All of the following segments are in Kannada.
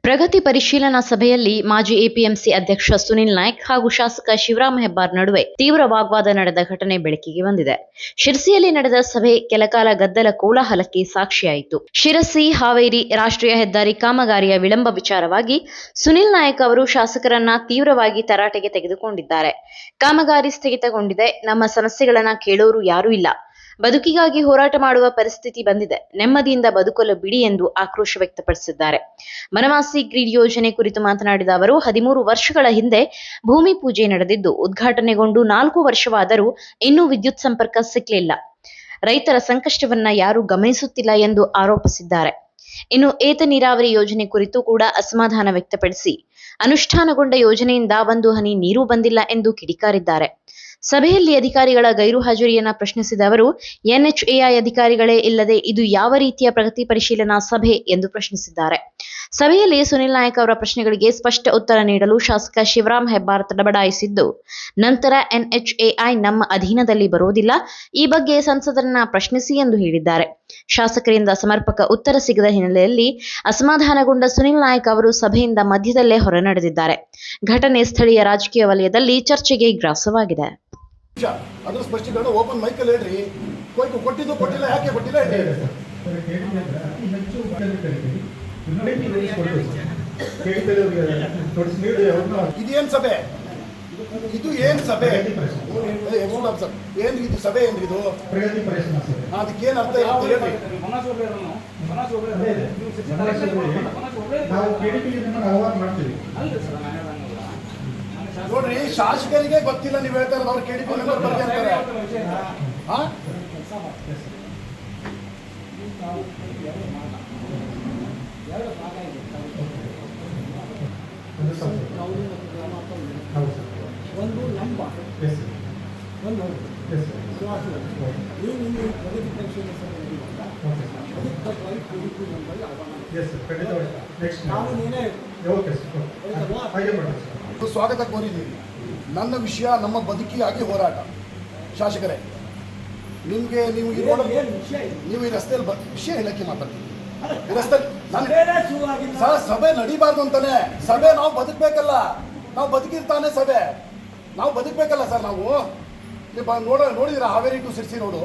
ಪ್ರಗತಿ ಪರಿಶೀಲನಾ ಸಭೆಯಲ್ಲಿ ಮಾಜಿ ಎಪಿಎಂಸಿ ಅಧ್ಯಕ್ಷ ಸುನಿಲ್ ನಾಯ್ಕ್ ಹಾಗೂ ಶಾಸಕ ಶಿವರಾಮ ಹೆಬ್ಬಾರ್ ನಡುವೆ ತೀವ್ರ ವಾಗ್ವಾದ ನಡೆದ ಘಟನೆ ಬೆಳಕಿಗೆ ಬಂದಿದೆ. ಶಿರಸಿಯಲ್ಲಿ ನಡೆದ ಸಭೆ ಕೆಲಕಾಲ ಗದ್ದಲ ಕೋಲಾಹಲಕ್ಕೆ ಸಾಕ್ಷಿಯಾಯಿತು. ಶಿರಸಿ ಹಾವೇರಿ ರಾಷ್ಟ್ರೀಯ ಹೆದ್ದಾರಿ ಕಾಮಗಾರಿಯ ವಿಳಂಬ ವಿಚಾರವಾಗಿ ಸುನಿಲ್ ನಾಯ್ಕ್ ಅವರು ಶಾಸಕರನ್ನ ತೀವ್ರವಾಗಿ ತರಾಟೆಗೆ ತೆಗೆದುಕೊಂಡಿದ್ದಾರೆ. ಕಾಮಗಾರಿ ಸ್ಥಗಿತಗೊಂಡಿದೆ, ನಮ್ಮ ಸಮಸ್ಯೆಗಳನ್ನ ಕೇಳೋರು ಯಾರೂ ಇಲ್ಲ, ಬದುಕಿಗಾಗಿ ಹೋರಾಟ ಮಾಡುವ ಪರಿಸ್ಥಿತಿ ಬಂದಿದೆ, ನೆಮ್ಮದಿಯಿಂದ ಬದುಕಲು ಬಿಡಿ ಎಂದು ಆಕ್ರೋಶ ವ್ಯಕ್ತಪಡಿಸಿದ್ದಾರೆ. ಬನವಾಸಿ ಗ್ರಿಡ್ ಯೋಜನೆ ಕುರಿತು ಮಾತನಾಡಿದ ಅವರು, 13 ವರ್ಷಗಳ ಹಿಂದೆ ಭೂಮಿ ಪೂಜೆ ನಡೆದಿದ್ದು ಉದ್ಘಾಟನೆಗೊಂಡು 4 ವರ್ಷವಾದರೂ ಇನ್ನೂ ವಿದ್ಯುತ್ ಸಂಪರ್ಕ ಸಿಕ್ಕಲಿಲ್ಲ. ರೈತರ ಸಂಕಷ್ಟವನ್ನ ಯಾರೂ ಗಮನಿಸುತ್ತಿಲ್ಲ ಎಂದು ಆರೋಪಿಸಿದ್ದಾರೆ. ಇನ್ನು ಏತ ನೀರಾವರಿ ಯೋಜನೆ ಕುರಿತು ಕೂಡ ಅಸಮಾಧಾನ ವ್ಯಕ್ತಪಡಿಸಿ, ಅನುಷ್ಠಾನಗೊಂಡ ಯೋಜನೆಯಿಂದ ಒಂದು ಹನಿ ನೀರು ಬಂದಿಲ್ಲ ಎಂದು ಕಿಡಿಕಾರಿದ್ದಾರೆ. ಸಭೆಯಲ್ಲಿ ಅಧಿಕಾರಿಗಳ ಗೈರು ಹಾಜರಿಯನ್ನ ಪ್ರಶ್ನಿಸಿದ ಅವರು, ಎನ್ಎಚ್ಎಐ ಅಧಿಕಾರಿಗಳೇ ಇಲ್ಲದೆ ಇದು ಯಾವ ರೀತಿಯ ಪ್ರಗತಿ ಪರಿಶೀಲನಾ ಸಭೆ ಎಂದು ಪ್ರಶ್ನಿಸಿದ್ದಾರೆ. ಸಭೆಯಲ್ಲಿ ಸುನಿಲ್ ನಾಯ್ಕ್ ಅವರ ಪ್ರಶ್ನೆಗಳಿಗೆ ಸ್ಪಷ್ಟ ಉತ್ತರ ನೀಡಲು ಶಾಸಕ ಶಿವರಾಮ್ ಹೆಬ್ಬಾರ್ ತಡಬಡಾಯಿಸಿದ್ದು, ನಂತರ ಎನ್ಎಚ್ಎಐ ನಮ್ಮ ಅಧೀನದಲ್ಲಿ ಬರೋದಿಲ್ಲ, ಈ ಬಗ್ಗೆ ಸಂಸದರನ್ನ ಪ್ರಶ್ನಿಸಿ ಎಂದು ಹೇಳಿದ್ದಾರೆ. ಶಾಸಕರಿಂದ ಸಮರ್ಪಕ ಉತ್ತರ ಸಿಗದ ಹಿನ್ನೆಲೆಯಲ್ಲಿ ಅಸಮಾಧಾನಗೊಂಡ ಸುನಿಲ್ ನಾಯ್ಕ್ ಅವರು ಸಭೆಯಿಂದ ಮಧ್ಯದಲ್ಲೇ ಹೊರ ನಡೆದಿದ್ದಾರೆ. ಘಟನೆ ಸ್ಥಳೀಯ ರಾಜಕೀಯ ವಲಯದಲ್ಲಿ ಚರ್ಚೆಗೆ ಗ್ರಾಸವಾಗಿದೆ. ಅದರ ಸ್ಪಷ್ಟೀಕರಣ ಓಪನ್ ಮೈಕಲ್ಲಿ ಹೇಳ್ರಿ. ಕೊಟ್ಟಿದ್ದು ಕೊಟ್ಟಿಲ್ಲ, ಯಾಕೆ ಕೊಟ್ಟಿಲ್ಲ ಹೇಳಿ. ಇದೇನ್ ಸಭೆ? ಇದು ಏನ್ ಸಭೆ? ಏನ್ ಇದು ಸಭೆ? ಏನ್ರಿ ಇದು? ಅದಕ್ಕೇನ್ ಅರ್ಥ ಇರುತ್ತೆ ಹೇಳ್ರಿ. ನೋಡ್ರಿ, ಶಾಸಕರಿಗೆ ಗೊತ್ತಿಲ್ಲ, ನೀವು ಹೇಳ್ತಾ ಇರೋದು ಅವ್ರು ಕೆಡಿಪಿ ಮೆಂಬರ್ ಬಗ್ಗೆ ಅಂತಾರೆ. ಒಂದು ಲಂಬ ಒಂದು ಸ್ವಾಗತ ಕೋರಿದ್ದೀವಿ. ನನ್ನ ವಿಷಯ ನಮ್ಮ ಬದುಕಿಗಾಗಿ ಹೋರಾಟ. ಶಾಸಕರೇ, ನಿಮಗೆ ನೀವು ಈ ರಸ್ತೆಯಲ್ಲಿ ವಿಷಯ ಹೇಳಕ್ಕೆ ಮಾತಾಡ್ತೀವಿ. ಈ ರಸ್ತೆಯಲ್ಲಿ ಸಭೆ ನಡೀಬಾರ್ದು ಅಂತಾನೆ. ಸಭೆ ನಾವು ಬದುಕಬೇಕಲ್ಲ, ನಾವು ಬದುಕಿರ್ತಾನೆ ಸಭೆ ನಾವು ಬದುಕಬೇಕಲ್ಲ ಸರ್. ನಾವು ನೋಡಿದ್ದೀರಾ Haveri to Sirsi road?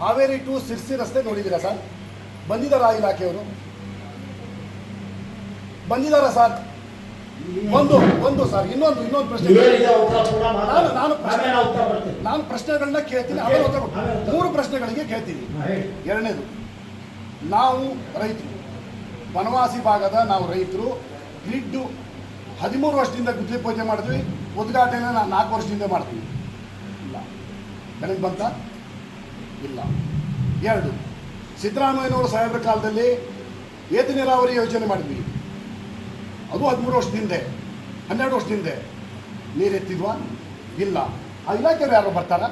Haveri to Sirsi ರಸ್ತೆ ನೋಡಿದ್ದೀರಾ ಸರ್? ಬಂದಿದ್ದಾರಾ ಇಲಾಖೆಯವರು? ಬಂದಿದ್ದಾರಾ ಸರ್? ಒಂದು ಸರ್, ಇನ್ನೊಂದು ಪ್ರಶ್ನೆ. ನಾನು ಪ್ರಶ್ನೆಗಳನ್ನ ಕೇಳ್ತೀನಿ, ಆಮೇಲೆ ಉತ್ತರ ಕೊಡ್ತೀನಿ. 3 ಪ್ರಶ್ನೆಗಳಿಗೆ ಕೇಳ್ತೀನಿ. ಎರಡನೇದು, ನಾವು ರೈತರು, ಬನವಾಸಿ ಭಾಗದ ನಾವು ರೈತರು. ಗ್ರಿಡ್ 13 ವರ್ಷದಿಂದ ಗುದ್ಲಿ ಪೂಜೆ ಮಾಡಿದ್ವಿ, ಉದ್ಘಾಟನೆ 4 ವರ್ಷದಿಂದ ಮಾಡ್ತೀವಿ. ಇಲ್ಲ, ಬೆಳಗ್ಗೆ ಬಂತ ಇಲ್ಲ. 2, ಸಿದ್ದರಾಮಯ್ಯನವರು ಸಾಹೇಬ್ರ ಕಾಲದಲ್ಲಿ ಏತ ನೀರಾವರಿ ಯೋಜನೆ ಮಾಡಿದ್ವಿ. ಅದು 13 ವರ್ಷದಿಂದ, 12 ವರ್ಷದಿಂದ ನೀರೆತ್ತಿದ್ವಾ? ಇಲ್ಲ. ಆ ಇಲಾಖೆಯವರು ಯಾರು ಬರ್ತಾರ?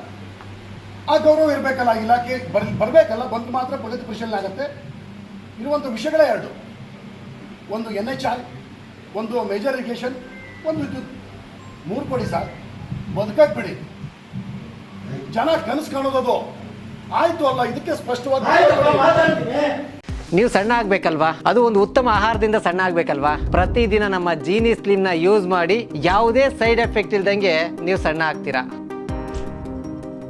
ಆ ಗೌರವ ಇರಬೇಕಲ್ಲ, ಇಲಾಖೆ ಬರಬೇಕಲ್ಲ. ಬಂದು ಮಾತ್ರ ಪ್ರಗತಿ ಪರಿಶೀಲನೆ ಆಗುತ್ತೆ. ಇರುವಂಥ ವಿಷಯಗಳೇ 2, ಒಂದು NHI, ಒಂದು ಮೇಜರ್ ಇರಿಗೇಷನ್, ಒಂದು ವಿದ್ಯುತ್. 3 ಕೊಡಿ ಸರ್, ಬದುಕಕ್ಕೆ ಬಿಡಿ. ಜನ ಕನಸು ಕಾಣೋದು ಆಯ್ತು ಅಲ್ಲ. ಇದಕ್ಕೆ ಸ್ಪಷ್ಟವಾಗಿ ನೀವು ಸಣ್ಣ ಆಗ್ಬೇಕಲ್ವಾ? ಅದು ಒಂದು ಉತ್ತಮ ಆಹಾರದಿಂದ ಸಣ್ಣ ಆಗ್ಬೇಕಲ್ವಾ? ಪ್ರತಿದಿನ ನಮ್ಮ ಜೀನಿ ಸ್ಲಿಮ್ ನ ಯೂಸ್ ಮಾಡಿ ಯಾವುದೇ ಸೈಡ್ ಎಫೆಕ್ಟ್ ಇಲ್ದಂಗೆ ನೀವು ಸಣ್ಣ ಆಗ್ತೀರಾ.